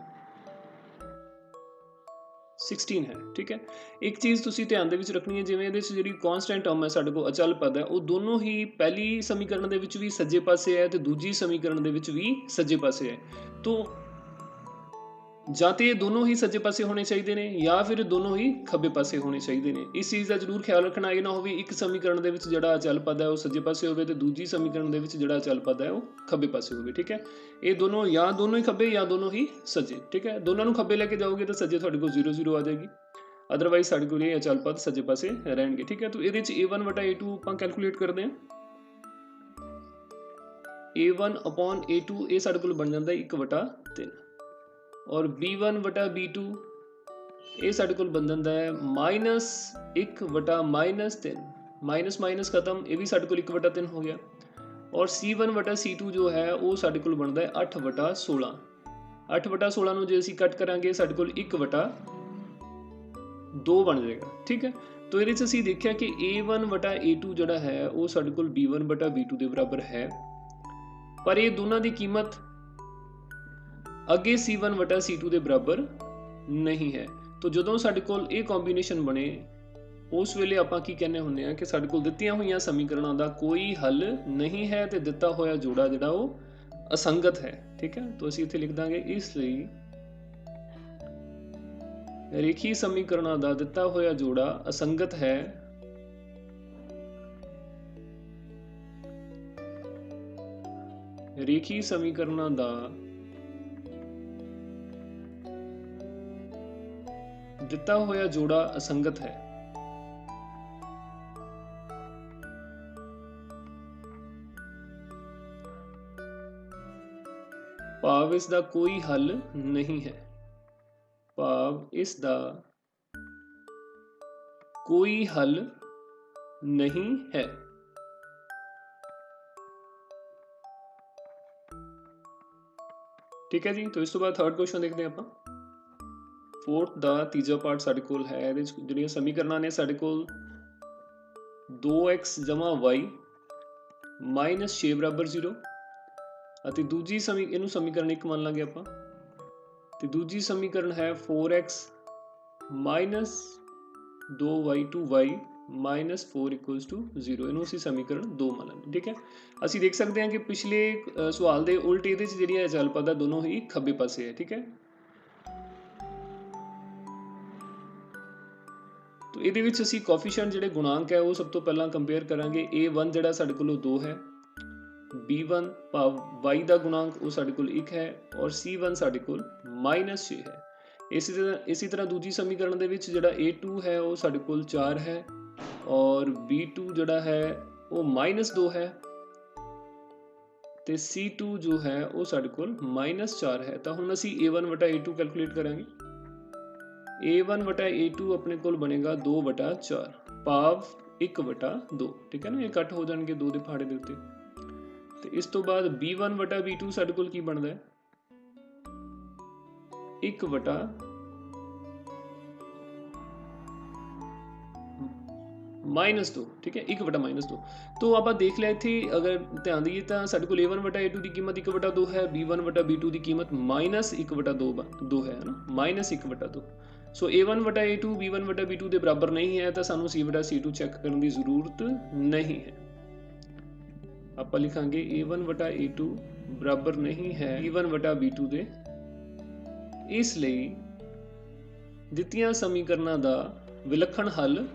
16 है। ठीक है, एक चीज़ तुसी ध्यान दे विच रखनी है, जिवें इहदे च जिहड़ी कांस्टेंट टर्म है साडे कोल अचल पद है, वो दोनों ही पहली समीकरण दे विच भी सज्जे पासे है ते दूजी समीकरण दे विच भी सज्जे पासे है। तो ਜਾਂ ਤੇ ਇਹ ਦੋਨੋਂ ਹੀ ਸੱਜੇ ਪਾਸੇ ਹੋਣੇ ਚਾਹੀਦੇ ਨੇ ਜਾਂ ਫਿਰ ਦੋਨੋਂ ਹੀ ਖੱਬੇ ਪਾਸੇ ਹੋਣੇ ਚਾਹੀਦੇ ਨੇ। ਇਸ ਚੀਜ਼ ਦਾ ਜ਼ਰੂਰ ਖਿਆਲ ਰੱਖਣਾ, ਇਹ ਨਾ ਹੋਵੇ ਇੱਕ ਸਮੀਕਰਨ ਦੇ ਵਿੱਚ ਜਿਹੜਾ ਅਚਲ ਪਦ ਹੈ ਉਹ ਸੱਜੇ ਪਾਸੇ ਹੋਵੇ ਤੇ ਦੂਜੀ ਸਮੀਕਰਨ ਦੇ ਵਿੱਚ ਜਿਹੜਾ ਅਚਲ ਪਦ ਹੈ ਉਹ ਖੱਬੇ ਪਾਸੇ ਹੋਵੇ। ਠੀਕ ਹੈ, ਇਹ ਦੋਨੋਂ ਜਾਂ ਦੋਨੋਂ ਹੀ ਖੱਬੇ ਜਾਂ ਦੋਨੋਂ ਹੀ ਸੱਜੇ। ਠੀਕ ਹੈ, ਦੋਨਾਂ ਨੂੰ ਖੱਬੇ ਲੈ ਕੇ ਜਾਓਗੇ ਤਾਂ ਸੱਜੇ ਤੁਹਾਡੇ ਕੋਲ 0 0 ਆ ਜਾਏਗੀ, ਅਦਰਵਾਈਜ਼ ਸਾਡੇ ਕੋਲ ਇਹ ਅਚਲ ਪਦ ਸੱਜੇ ਪਾਸੇ ਰਹਿਣਗੇ। ਠੀਕ ਹੈ, ਤਾਂ ਇਹਦੇ ਚ a1 ਵਟਾ a2 ਆਪਾਂ ਕੈਲਕੂਲੇਟ ਕਰਦੇ ਹਾਂ। a1 upon a2 ਇਹ ਸਾਡੇ ਕੋਲ ਬਣ ਜਾਂਦਾ 1/3 और B1 वटा B2 ये साढ़े कोल बन जाता है -1 वटा -3, माइनस माइनस खत्म, ये भी साढ़े कोल 1/3 हो गया। और C1 वटा C2 जो है वो साढ़े कोल बनता है 8/16। 8/16 ਨੂੰ ਜੇ ਅਸੀਂ ਕੱਟ ਕਰਾਂਗੇ ਸਾਡੇ ਕੋਲ 1/2 ਬਣ ਜਾਏਗਾ। ਠੀਕ ਹੈ, तो ਇਹਦੇ 'ਚ ਅਸੀਂ ਦੇਖਿਆ ਕਿ A1 ਵਟਾ A2 ਜਿਹੜਾ ਹੈ ਉਹ ਸਾਡੇ ਕੋਲ B1 ਵਟਾ B2 ਦੇ ਬਰਾਬਰ ਹੈ, ਪਰ ਇਹ ਦੋਨਾਂ ਦੀ ਕੀਮਤ ਅੱਗੇ C1 ਵਟਾ C2 ਦੇ ਬਰਾਬਰ ਨਹੀਂ ਹੈ। तो ਜਦੋਂ ਸਾਡੇ ਕੋਲ ਇਹ ਕੰਬੀਨੇਸ਼ਨ ਬਣੇ ਉਸ ਵੇਲੇ ਆਪਾਂ ਕੀ ਕਹਿੰਦੇ ਹੁੰਦੇ ਆ ਕਿ ਸਾਡੇ ਕੋਲ ਦਿੱਤੀਆਂ ਹੋਈਆਂ ਸਮੀਕਰਨਾਂ ਦਾ ਕੋਈ ਹੱਲ ਨਹੀਂ ਹੈ ਤੇ ਦਿੱਤਾ ਹੋਇਆ ਜੋੜਾ ਜਿਹੜਾ ਉਹ ਅਸੰਗਤ ਹੈ। ਠੀਕ ਹੈ, तो ਅਸੀਂ ਇੱਥੇ ਲਿਖ ਦਾਂਗੇ ਇਸ ਲਈ ਰੇਖੀ ਸਮੀਕਰਨਾਂ ਦਾ ਦਿੱਤਾ ਹੋਇਆ ਜੋੜਾ ਅਸੰਗਤ ਹੈ ਰੇਖੀ ਸਮੀਕਰਨਾਂ ਦਾ ਦਿੱਤਾ ਹੋਇਆ ਜੋੜਾ ਅਸੰਗਤ ਹੈ। ਭਾਵ ਇਸ ਦਾ ਕੋਈ ਹੱਲ ਨਹੀਂ ਹੈ, ਭਾਵ ਇਸ ਦਾ ਕੋਈ ਹੱਲ ਨਹੀਂ ਹੈ। ठीक है जी, तो इस तो बाद थर्ड क्वेश्चन देखते हैं ਆਪਾਂ। फोर्थ ਦਾ ਤੀਜਾ ਪਾਰਟ ਸਾਡੇ ਕੋਲ ਹੈ, ਇਹਦੇ ਵਿੱਚ ਜਿਹੜੀਆਂ ਸਮੀਕਰਨਾਂ ਨੇ ਸਾਡੇ ਕੋਲ 2x y -6 ਬਰਾਬਰ 0 ਅਤੇ ਦੂਜੀ ਇਹਨੂੰ ਸਮੀਕਰਨ 1 ਮੰਨ ਲਾਂਗੇ ਆਪਾਂ, ਤੇ ਦੂਜੀ ਸਮੀਕਰਨ ਹੈ 4x -2y 2y -4 = 0, ਇਹਨੂੰ ਅਸੀਂ ਸਮੀਕਰਨ 2 ਮੰਨ ਲਾਂਗੇ। ਠੀਕ ਹੈ, ਅਸੀਂ ਦੇਖ ਸਕਦੇ ਹਾਂ ਕਿ ਪਿਛਲੇ ਸਵਾਲ ਦੇ ਉਲਟ ਇਹਦੇ 'ਚ ਜਿਹੜੀਆਂ ਅਚਲ ਪਦ ਆ ਦੋਨੋਂ ਹੀ ਖੱਬੇ ਪਾਸੇ ਹੈ। ਠੀਕ ਹੈ, तो ਇਹਦੇ ਵਿੱਚ ਅਸੀਂ ਕੋਐਫੀਸ਼ੀਐਂਟ ਜਿਹੜੇ ਗੁਣਾਂਕ ਹੈ ਉਹ ਸਭ ਤੋਂ ਪਹਿਲਾਂ ਕੰਪੇਅਰ ਕਰਾਂਗੇ। A1 ਜਿਹੜਾ ਸਾਡੇ ਕੋਲ 2 ਹੈ, B1 ਭਾਵ y ਦਾ ਗੁਣਾਂਕ ਉਹ ਸਾਡੇ ਕੋਲ 1 ਹੈ ਔਰ C1 ਸਾਡੇ ਕੋਲ -6 ਹੈ। ਇਸੇ ਤਰ੍ਹਾਂ ਦੂਜੀ ਸਮੀਕਰਨ ਦੇ ਵਿੱਚ ਜਿਹੜਾ A2 ਹੈ ਉਹ ਸਾਡੇ ਕੋਲ 4 ਹੈ ਔਰ B2 ਜਿਹੜਾ ਹੈ ਉਹ -2 ਹੈ ਤੇ C2 ਜੋ ਹੈ ਉਹ ਸਾਡੇ ਕੋਲ -4 ਹੈ। ਤਾਂ ਹੁਣ ਅਸੀਂ A1 ਵਟਾ A2 ਕੈਲਕੂਲੇਟ ਕਰਾਂਗੇ। A1 ਵਟਾ A2 ਆਪਣੇ ਕੋਲ ਬਣੇਗਾ 2/4 ਭਾਵ 1/2। ਠੀਕ ਹੈ ਨਾ, ਇਹ ਕੱਟ ਹੋ ਜਾਣਗੇ 2 ਦੇ ਪਹਾੜੇ ਦੇ ਉੱਤੇ। ਤੇ ਇਸ ਤੋਂ ਬਾਅਦ B1 ਵਟਾ B2 ਸਾਡੇ ਕੋਲ ਕੀ ਬਣਦਾ ਹੈ 1/2। ठीक है, 1/-2। तो आप देख लिया इत्थे अगर ध्यान दईए तो साडे कोल A1 वटा A2 की कीमत 1/2 है, B1 वटा B2 की कीमत -1/2 है ना, -1/2। सो A1 वटा A2 B1 वटा B2 के बराबर नहीं है तो सानू C वटा C2 चेक करने की जरूरत नहीं है। आप लिखांगे A1 वटा A2 बराबर नहीं है B1 वटा B2 के, इसलिए दित्तियां समीकरणों का विलक्षण हल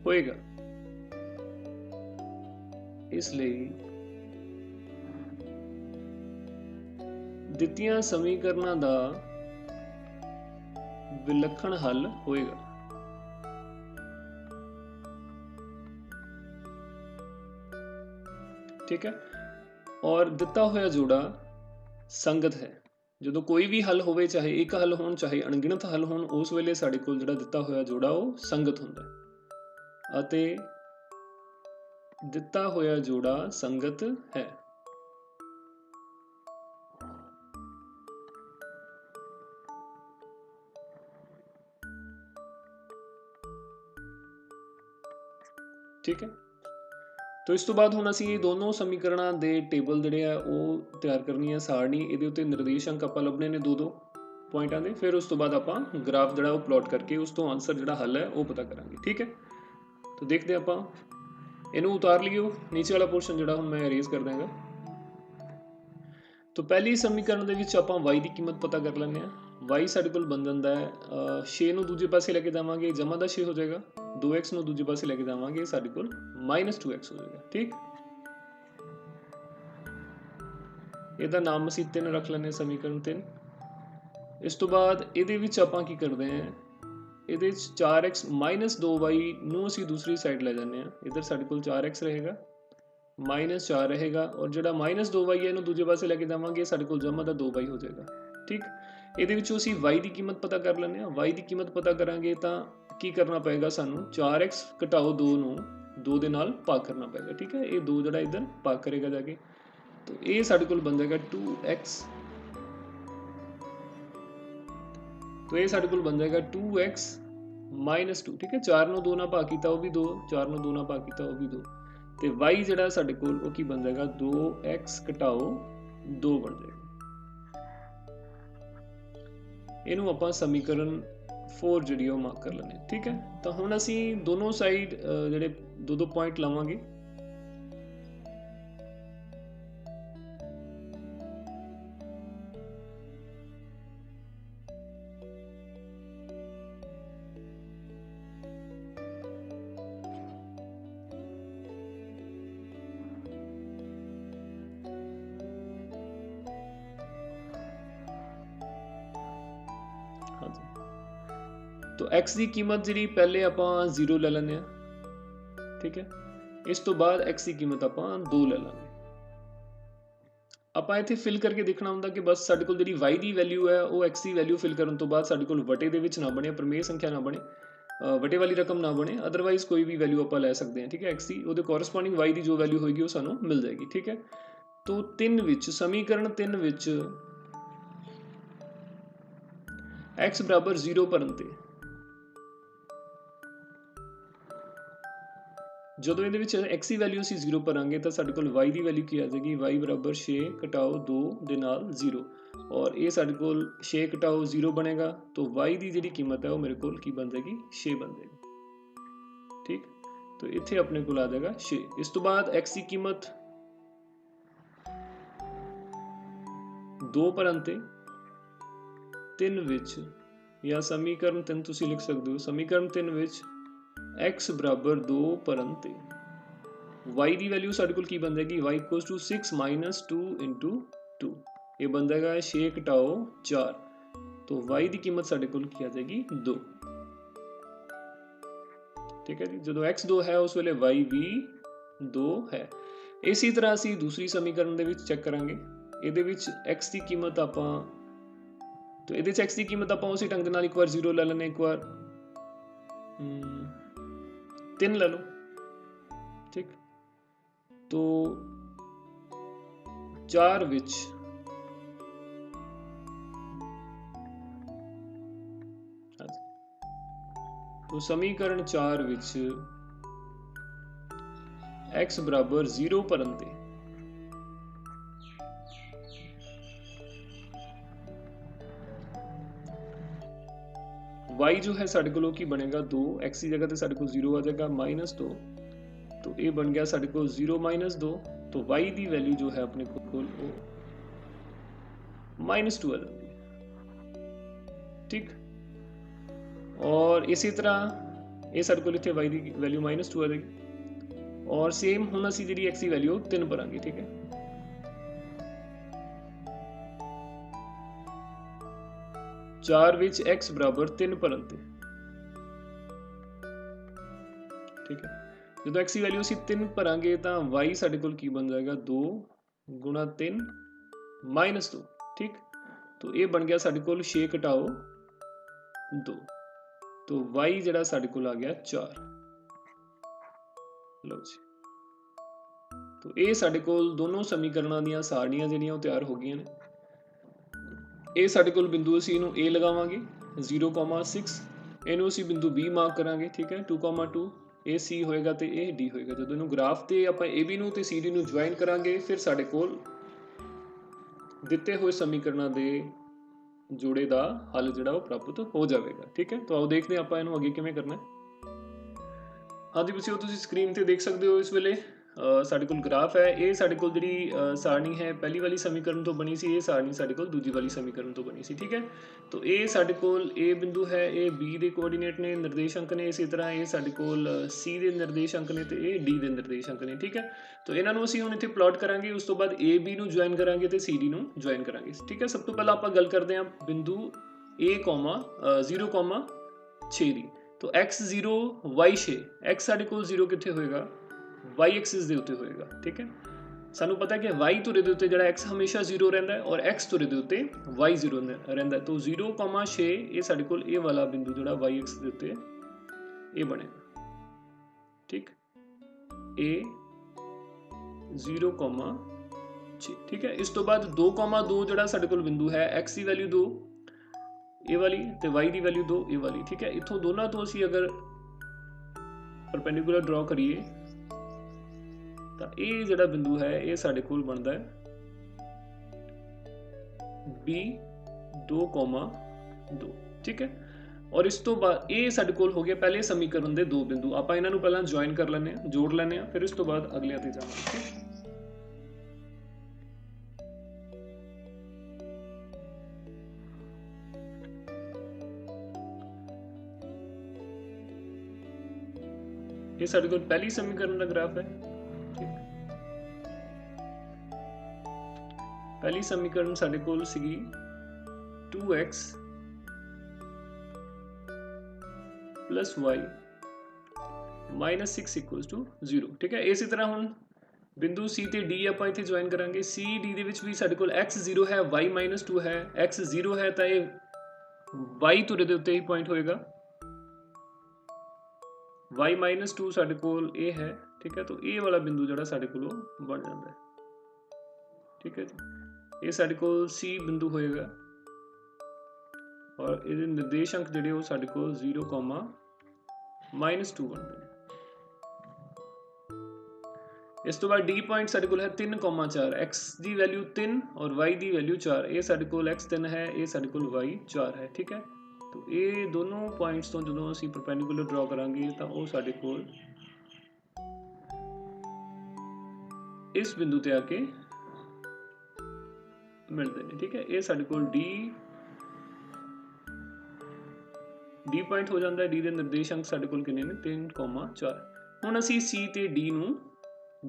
होएगा। इसलिए दित्तियां समीकरणों का विलक्षण हल होएगा। ठीक है, और दिता होया जोड़ा संगत है। जो कोई भी हल होवे, चाहे एक हल हो चाहे अणगिणत हल हो, उस वेले साडे कोल जिहड़ा दिता होया जोड़ा वो संगत हुंदा है अते दिता होया जोड़ा संगत है। ठीक है। तो इस तो बाद हुण असीं ये दोनों समीकरणों के टेबल जिहड़े आ वो तैयार करनी है, सारणी इहदे उत्ते निर्देशांक आपां लभणे ने दो पॉइंटां दे, फिर उस तो बाद आपां ग्राफ जिहड़ा वो प्लॉट करके उस तो आंसर जिहड़ा हल है वो पता करांगे। ठीक है, तो देखते हैं आपां इहनूं उतार लियो, नीचे वाला पोर्शन जिहड़ा हुण मैं अरेज कर देंगा। तो पहली समीकरण दे विच आपां y की कीमत पता कर लैंदे आ। y साडे कोल बन जांदा है 6 नूं दूजे पासे लैके जावांगे जमा दा 6 हो जाएगा, 2x नूं दूजे पासे लैके जावांगे साडे कोल -2x हो जाएगा। ठीक, इहदा नाम असीं 3 रख लैंदे समीकरण 3। इस तो बाद इहदे विच आपां की करदे हैं, इहदे 4x - 2y नूं असीं दूसरी साइड ले जांदे आ। इधर साडे कोल 4x रहेगा, -4 रहेगा और जिहड़ा -2y है इहनूं दूजे पासे लैके जावांगे साडे कोल जमा दा 2y हो जाएगा। ठीक, इहदे विचों असीं y की कीमत पता कर लैंदे आ। y की कीमत पता करांगे तां की करना पेगा सानूं, 4x घटाओ 2 नूं 2 दे नाल भाग करना पेगा। ठीक है, ये 2 जिहड़ा इधर भाग करेगा जाके, तो ये साडे कोल बन जाएगा 2x, तो ये साडे कोल बन जाएगा 2x -2। ठीक है, 4 नूं 2 नाल भाग कीता वो भी 2, 4 नूं 2 नाल भाग कीता वो भी 2, तो y जिहड़ा साडे कोल वो की बन जाएगा 2x घटाओ 2 बन जाएगा। इहनूं आपां समीकरण 4 जिहड़ी वो मार्क कर लैंदे। ठीक है, तो हुण असीं दोनों साइड जिहड़े दो पॉइंट लावांगे। हाँ जी, तो x की कीमत जी पहले आप 0 ले लें। ठीक है, इस तो बाद x की कीमत आप 2 ले लेंगे। ਆਪਾਂ ਇੱਥੇ ਫਿਲ ਕਰਕੇ ਦੇਖਣਾ ਹੁੰਦਾ ਕਿ ਬਸ ਸਾਡੇ ਕੋਲ ਜਿਹੜੀ y ਦੀ ਵੈਲਿਊ ਹੈ ਉਹ x ਦੀ ਵੈਲਿਊ ਫਿਲ ਕਰਨ ਤੋਂ ਬਾਅਦ ਸਾਡੇ ਕੋਲ ਵਟੇ ਦੇ ਵਿੱਚ ਨਾ ਬਣੇ, ਪ੍ਰਮੇय ਸੰਖਿਆ ਨਾ ਬਣੇ, ਵਟੇ ਵਾਲੀ ਰਕਮ ਨਾ ਬਣੇ, ਅਦਰਵਾਈਜ਼ ਕੋਈ ਵੀ ਵੈਲਿਊ ਆਪਾਂ ਲੈ ਸਕਦੇ ਹਾਂ। ਠੀਕ ਹੈ, x ਦੀ ਉਹਦੇ ਕੋਰਸਪੋਂਡਿੰਗ y ਦੀ ਜੋ ਵੈਲਿਊ ਹੋਏਗੀ ਉਹ ਸਾਨੂੰ ਮਿਲ ਜਾਏਗੀ। ਠੀਕ ਹੈ, तो 3 ਵਿੱਚ ਸਮੀਕਰਨ 3 ਵਿੱਚ x बराबर 0 ਭਰਨ ਤੇ ਜਦੋਂ ਇਹਦੇ ਵਿੱਚ x ਦੀ ਵੈਲਿਊ ਅਸੀਂ 0 ਭਰਾਂਗੇ ਤਾਂ ਸਾਡੇ ਕੋਲ y ਦੀ ਵੈਲਿਊ ਕੀ ਆ ਜਾਏਗੀ, y बराबर 6 ਘਟਾਓ 2 ਦੇ ਨਾਲ 0, और ये ਸਾਡੇ ਕੋਲ 6 ਘਟਾਓ 0 ਬਣੇਗਾ, तो y ਦੀ ਜਿਹੜੀ ਕੀਮਤ ਹੈ ਉਹ ਮੇਰੇ ਕੋਲ ਕੀ ਬਣ ਜਾਏਗੀ, 6 ਬਣ ਜਾਏਗੀ। ਠੀਕ, तो ਇੱਥੇ ਆਪਣੇ ਕੋਲ ਆ ਜਾਏਗਾ 6। ਇਸ ਤੋਂ ਬਾਅਦ x ਦੀ ਕੀਮਤ 2 ਭਰਨ ਤੇ 3 ਵਿੱਚ, ਜਾਂ ਸਮੀਕਰਨ 3 ਤੁਸੀਂ ਲਿਖ ਸਕਦੇ ਹੋ, ਸਮੀਕਰਨ 3 ਵਿੱਚ x बराबर 2 ਭਰਨ ਤੇ y ਦੀ ਵੈਲਿਊ ਸਾਡੇ ਕੋਲ ਕੀ ਬਣ ਜਾਏਗੀ, y equals to 6 minus 2 into 2, ਇਹ ਬਣ ਜਾਏਗਾ 6 ਘਟਾਓ 4, तो y ਦੀ ਕੀਮਤ ਸਾਡੇ ਕੋਲ ਕੀ ਆ ਜਾਏਗੀ, 2। ਠੀਕ ਹੈ ਜੀ, ਜਦੋਂ x 2 ਹੈ ਉਸ ਵੇਲੇ y ਵੀ 2 ਹੈ। ਇਸੇ ਤਰ੍ਹਾਂ ਅਸੀਂ ਦੂਸਰੀ ਸਮੀਕਰਨ ਦੇ ਵਿੱਚ ਚੈੱਕ ਕਰਾਂਗੇ। ਇਹਦੇ ਵਿੱਚ x ਦੀ ਕੀਮਤ ਆਪਾਂ, तो ਇਹਦੇ ਚ x ਦੀ ਕੀਮਤ ਆਪਾਂ ਉਸੇ ਢੰਗ ਦੇ ਨਾਲ ਇੱਕ ਵਾਰ 0 ਲੈ ਲੈਣੇ, ਇੱਕ ਵਾਰ 3 ले लो। ठीक, तो 4 विच तो समीकरण 4 विच x बराबर 0 भਰਨ ते y जो है साढ़े को की बनेगा 2, x की जगह पे साढ़े को 0 आ जाएगा -2, तो ये बन गया साढ़े को 0 - 2, तो y की वैल्यू जो है अपने को -2 आ जाएगी। ठीक, और इसी तरह ये साढ़े को इतने y की वैल्यू -2 आ जाएगी, और सेम हुण असीं जिहड़ी x की वैल्यू 3 भरांगे। ठीक है, चार विच x बराबर 3 भਰਨ ਤੇ, ठीक है, जो x की वैल्यू ਅਸੀਂ 3 ਭਰਾਂਗੇ ਤਾਂ y ਸਾਡੇ ਕੋਲ ਕੀ ਬਣ ਜਾਏਗਾ, 2 गुणा 3 -2। ठीक, तो ये बन गया ਸਾਡੇ ਕੋਲ 6 ਘਟਾਓ 2, तो y ਜਿਹੜਾ ਸਾਡੇ ਕੋਲ ਆ ਗਿਆ 4। ਲਓ ਜੀ, तो ਇਹ ਸਾਡੇ ਕੋਲ ਦੋਨੋਂ ਸਮੀਕਰਨਾਂ ਦੀਆਂ ਸਾਰਣੀਆਂ ਜਿਹੜੀਆਂ ਉਹ ਤਿਆਰ ਹੋ ਗਈਆਂ ਨੇ। ਇਹ ਸਾਡੇ ਕੋਲ ਬਿੰਦੂ ਅਸੀਂ ਇਹਨੂੰ A ਲਗਾਵਾਂਗੇ 0,6, ਇਹਨੂੰ ਅਸੀਂ ਬਿੰਦੂ B ਮਾਰਕ ਕਰਾਂਗੇ। ਠੀਕ ਹੈ, 2,2, ਇਹ C ਹੋਏਗਾ ਤੇ ਇਹ D ਹੋਏਗਾ। ਜਦੋਂ ਇਹਨੂੰ ਗ੍ਰਾਫ ਤੇ ਆਪਾਂ AB ਨੂੰ ਤੇ CD ਨੂੰ ਜੁਆਇਨ ਕਰਾਂਗੇ ਫਿਰ ਸਾਡੇ ਕੋਲ ਦਿੱਤੇ ਹੋਏ ਸਮੀਕਰਨਾਂ ਦੇ ਜੋੜੇ ਦਾ ਹੱਲ ਜਿਹੜਾ ਉਹ ਪ੍ਰਾਪਤ ਹੋ ਜਾਵੇਗਾ। ਠੀਕ ਹੈ, ਤਾਂ ਆਓ ਦੇਖਦੇ ਹਾਂ ਆਪਾਂ ਇਹਨੂੰ ਅੱਗੇ ਕਿਵੇਂ ਕਰਨਾ ਹੈ। ਹਾਂਜੀ ਬੱਚਿਓ, ਤੁਸੀਂ ਸਕਰੀਨ ਤੇ ਦੇਖ ਸਕਦੇ ਹੋ ਇਸ ਵੇਲੇ ਸਾਡੇ ਕੋਲ ਗ੍ਰਾਫ ਹੈ। ਇਹ ਸਾਡੇ ਕੋਲ ਜਿਹੜੀ ਸਾਰਣੀ ਹੈ ਪਹਿਲੀ ਵਾਲੀ ਸਮੀਕਰਨ ਤੋਂ ਬਣੀ ਸੀ, ਇਹ ਸਾਰਣੀ ਸਾਡੇ ਕੋਲ ਦੂਜੀ ਵਾਲੀ ਸਮੀਕਰਨ ਤੋਂ ਬਣੀ ਸੀ। ਠੀਕ ਹੈ, ਤਾਂ ਇਹ ਸਾਡੇ ਕੋਲ A ਬਿੰਦੂ ਹੈ, ਇਹ B ਦੇ ਕੋਆਰਡੀਨੇਟ ਨੇ, ਨਿਰਦੇਸ਼ਾਂਕ ਨੇ। ਇਸੇ ਤਰ੍ਹਾਂ ਇਹ ਸਾਡੇ ਕੋਲ C ਦੇ ਨਿਰਦੇਸ਼ਾਂਕ ਨੇ ਤੇ ਇਹ D ਦੇ ਨਿਰਦੇਸ਼ਾਂਕ ਨੇ। ਠੀਕ ਹੈ, ਤਾਂ ਇਹਨਾਂ ਨੂੰ ਅਸੀਂ ਹੁਣ ਇੱਥੇ ਪਲਾਟ ਕਰਾਂਗੇ। ਉਸ ਤੋਂ ਬਾਅਦ AB ਨੂੰ ਜੁਆਇਨ ਕਰਾਂਗੇ ਤੇ CD ਨੂੰ ਜੁਆਇਨ ਕਰਾਂਗੇ। ਠੀਕ ਹੈ, ਸਭ ਤੋਂ ਪਹਿਲਾਂ ਆਪਾਂ ਗੱਲ ਕਰਦੇ ਹਾਂ ਬਿੰਦੂ A, 0, 6 ਦੀ। तो x0 y6, x ਸਾਡੇ ਕੋਲ 0 ਕਿੱਥੇ ਹੋਏਗਾ? y ਐਕਸਿਸ ਦੇ ਉੱਤੇ ਹੋਏਗਾ। ਠੀਕ ਹੈ, ਸਾਨੂੰ ਪਤਾ ਹੈ ਕਿ y ਧੁਰੇ ਦੇ ਉੱਤੇ ਜਿਹੜਾ x ਹਮੇਸ਼ਾ 0 ਰਹਿੰਦਾ ਹੈ ਔਰ x ਧੁਰੇ ਦੇ ਉੱਤੇ y 0 ਰਹਿੰਦਾ ਹੈ। ਤਾਂ 0, 6 ਇਹ ਸਾਡੇ ਕੋਲ ਇਹ ਵਾਲਾ ਬਿੰਦੂ ਜਿਹੜਾ y ਐਕਸਿਸ ਦੇ ਉੱਤੇ ਇਹ ਬਣੇਗਾ। ਠੀਕ, ਇਹ 0, 6। ਠੀਕ ਹੈ, ਇਸ ਤੋਂ ਬਾਅਦ 2, 2 ਜਿਹੜਾ ਸਾਡੇ ਕੋਲ ਬਿੰਦੂ ਹੈ, x ਦੀ ਵੈਲਿਊ 2 ਇਹ ਵਾਲੀ ਤੇ y ਦੀ ਵੈਲਿਊ 2 ਇਹ ਵਾਲੀ। ਠੀਕ ਹੈ, ਇੱਥੋਂ ਦੋਨਾਂ ਤੋਂ ਅਸੀਂ ਅਗਰ ਪਰਪੈਂਡੀਕੂਲਰ ਡਰਾ ਕਰੀਏ ਤਾਂ ਇਹ ਜਿਹੜਾ ਬਿੰਦੂ ਹੈ ਇਹ ਸਾਡੇ ਕੋਲ ਬਣਦਾ ਹੈ B 2, 2। ਠੀਕ ਹੈ, ਔਰ ਇਸ ਤੋਂ ਬਾਅਦ ਇਹ ਸਾਡੇ ਕੋਲ ਹੋ ਗਿਆ ਪਹਿਲੇ ਸਮੀਕਰਨ ਦੇ ਦੋ ਬਿੰਦੂ। ਆਪਾਂ ਇਹਨਾਂ ਨੂੰ ਪਹਿਲਾਂ ਜੁਆਇਨ ਕਰ ਲੈਂਦੇ ਹਾਂ, ਜੋੜ ਲੈਂਦੇ ਹਾਂ, ਫਿਰ ਇਸ ਤੋਂ ਬਾਅਦ ਅਗਲਿਆਂ ਤੇ ਜਾਵਾਂਗੇ। ये साढ़े को पहली समीकरण का ग्राफ है। ठीक, पहली समीकरण साढ़े कोल सीगी 2x plus y minus 6 equals to 0। ठीक है, इसी तरह हुण बिंदु C ते D आपां इत्थे ज्वाइन करांगे। C D दे विच भी साढ़े कोल x 0 है, y माइनस 2 है। x 0 है तो ये y धुरे दे उत्ते ही पॉइंट होएगा, y माइनस 2 साढ़े कोल ए है। ठीक है, तो ये वाला बिंदु जड़ा साढ़े कोल बन जाता है। ठीक है जी, ये साढ़े कोल C बिंदु होएगा और ये निर्देशांक जड़े वो साढ़े कोल 0, -2 बनते हैं। इस तो बाद D पॉइंट साढ़े कोल है 3, 4। x की वैल्यू 3 और y की वैल्यू 4। ये साढ़े कोल x 3 है, ये साढ़े कोल y 4 है। ठीक है, तो ये दोनों पॉइंट्स तो जो असीं परपेंडिकुलर ड्रॉ करांगे तो वो साढ़े कोल इस बिंदु ते आके मिलते हैं। ठीक है, ये साढ़े कोल D पॉइंट हो जाता है। D के निर्देशांक साढ़े कोल कितने ने? 3, 4। हुण असीं C ते D नूं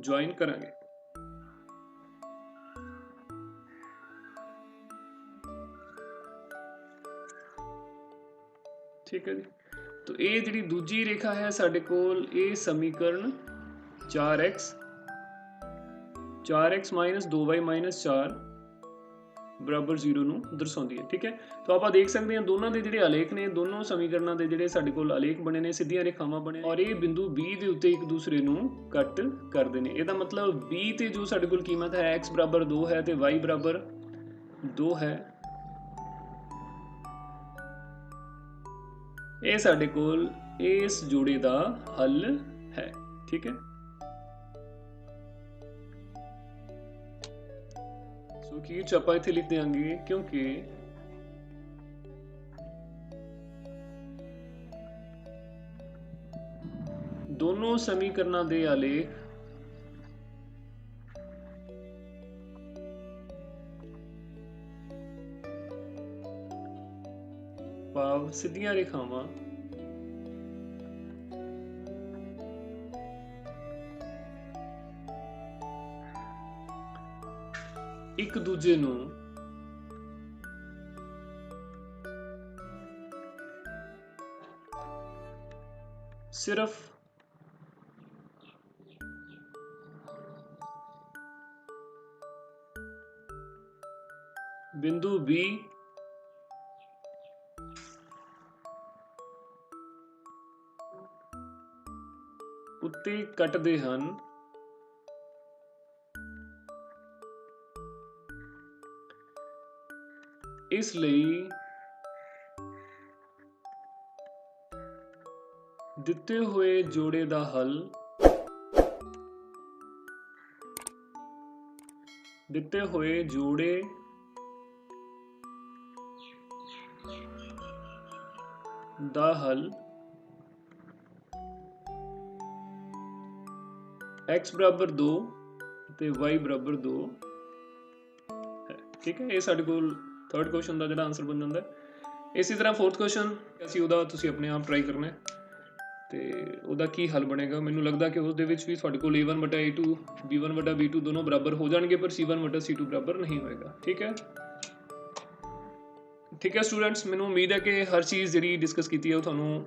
ज्वाइन करांगे। ठीक है जी, तो ये जी दूजी रेखा है साढ़े कोल ये समीकरण 4x माइनस 2y माइनस 4 बराबर 0 नूं दर्शाउंदी है। ठीक है, तो आप देख सकते हैं दोनों के जिहड़े आलेख ने, दोनों समीकरणों के जिहड़े साढ़े कोल आलेख बने ने, सीधियां रेखावां बने और ये बिंदु B के उत्ते एक दूसरे नूं कट करते हैं। इसदा मतलब B ते जो साढ़े कोल कीमत है x बराबर 2 है तो y बराबर 2 है, ये साढ़े कोल इस जोड़े का हल है। ठीक है, सो की आप इत्थे लिख देंगे क्योंकि दोनों समीकरणों के आलेख भाव सीधियां रेखावां एक दूजे नूं सिर्फ बिंदु B उत्ते कटदे हन, इसलिए ਦਿੱਤੇ ਹੋਏ ਜੋੜੇ ਦਾ ਹੱਲ ਦਿੱਤੇ ਹੋਏ ਜੋੜੇ ਦਾ ਹੱਲ x बराबर 2 ਤੇ y बराबर 2 ਹੈ। ਠੀਕ ਹੈ, ਇਹ ਸਾਡੇ ਕੋਲ ਥਰਡ ਕੁਐਸਚਨ ਦਾ ਜਿਹੜਾ ਆਨਸਰ ਬਣ ਜਾਂਦਾ ਹੈ। ਇਸੇ ਤਰ੍ਹਾਂ ਫੋਰਥ ਕੁਐਸਚਨ ਅਸੀਂ ਉਹਦਾ ਤੁਸੀਂ ਆਪਣੇ ਆਪ ਟਰਾਈ ਕਰਨਾ ਹੈ ਤੇ ਉਹਦਾ ਕੀ ਹੱਲ ਬਣੇਗਾ। ਮੈਨੂੰ ਲੱਗਦਾ ਕਿ ਉਸ ਦੇ ਵਿੱਚ ਵੀ ਤੁਹਾਡੇ ਕੋਲ a1 ਬਟਾ a2 b1 ਬਟਾ b2 ਦੋਨੋਂ ਬਰਾਬਰ ਹੋ ਜਾਣਗੇ, ਪਰ c1 ਬਟਾ c2 ਬਰਾਬਰ ਨਹੀਂ ਹੋਏਗਾ। ਠੀਕ ਹੈ ਸਟੂਡੈਂਟਸ, ਮੈਨੂੰ ਉਮੀਦ ਹੈ ਕਿ ਹਰ ਚੀਜ਼ ਜਿਹੜੀ ਡਿਸਕਸ ਕੀਤੀ ਹੈ ਉਹ ਤੁਹਾਨੂੰ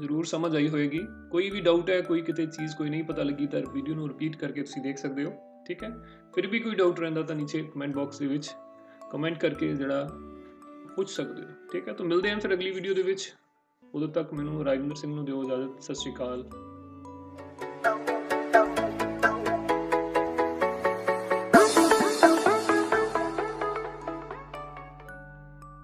ਜ਼ਰੂਰ ਸਮਝ ਆਈ ਹੋਏਗੀ। ਕੋਈ ਵੀ ਡਾਊਟ ਹੈ, ਕੋਈ ਕਿਤੇ ਚੀਜ਼ ਕੋਈ ਨਹੀਂ ਪਤਾ ਲੱਗੀ ਤਾਂ ਵੀਡੀਓ ਨੂੰ ਰਿਪੀਟ ਕਰਕੇ ਤੁਸੀਂ ਦੇਖ ਸਕਦੇ ਹੋ। ਠੀਕ ਹੈ, ਫਿਰ ਵੀ ਕੋਈ ਡਾਊਟ ਰਹਿੰਦਾ ਤਾਂ ਨੀਚੇ ਕਮੈਂਟ ਬਾਕਸ ਦੇ ਵਿੱਚ ਕਮੈਂਟ ਕਰਕੇ ਜਿਹੜਾ ਪੁੱਛ ਸਕਦੇ ਹੋ। ਠੀਕ ਹੈ, ਤਾਂ ਮਿਲਦੇ ਹਾਂ ਫਿਰ ਅਗਲੀ ਵੀਡੀਓ ਦੇ ਵਿੱਚ। ਉਦੋਂ ਤੱਕ ਮੈਨੂੰ ਰਾਜਵਿੰਦਰ ਸਿੰਘ ਨੂੰ ਦਿਓ ਇਜਾਜ਼ਤ। ਸਤਿ ਸ਼੍ਰੀ ਅਕਾਲ।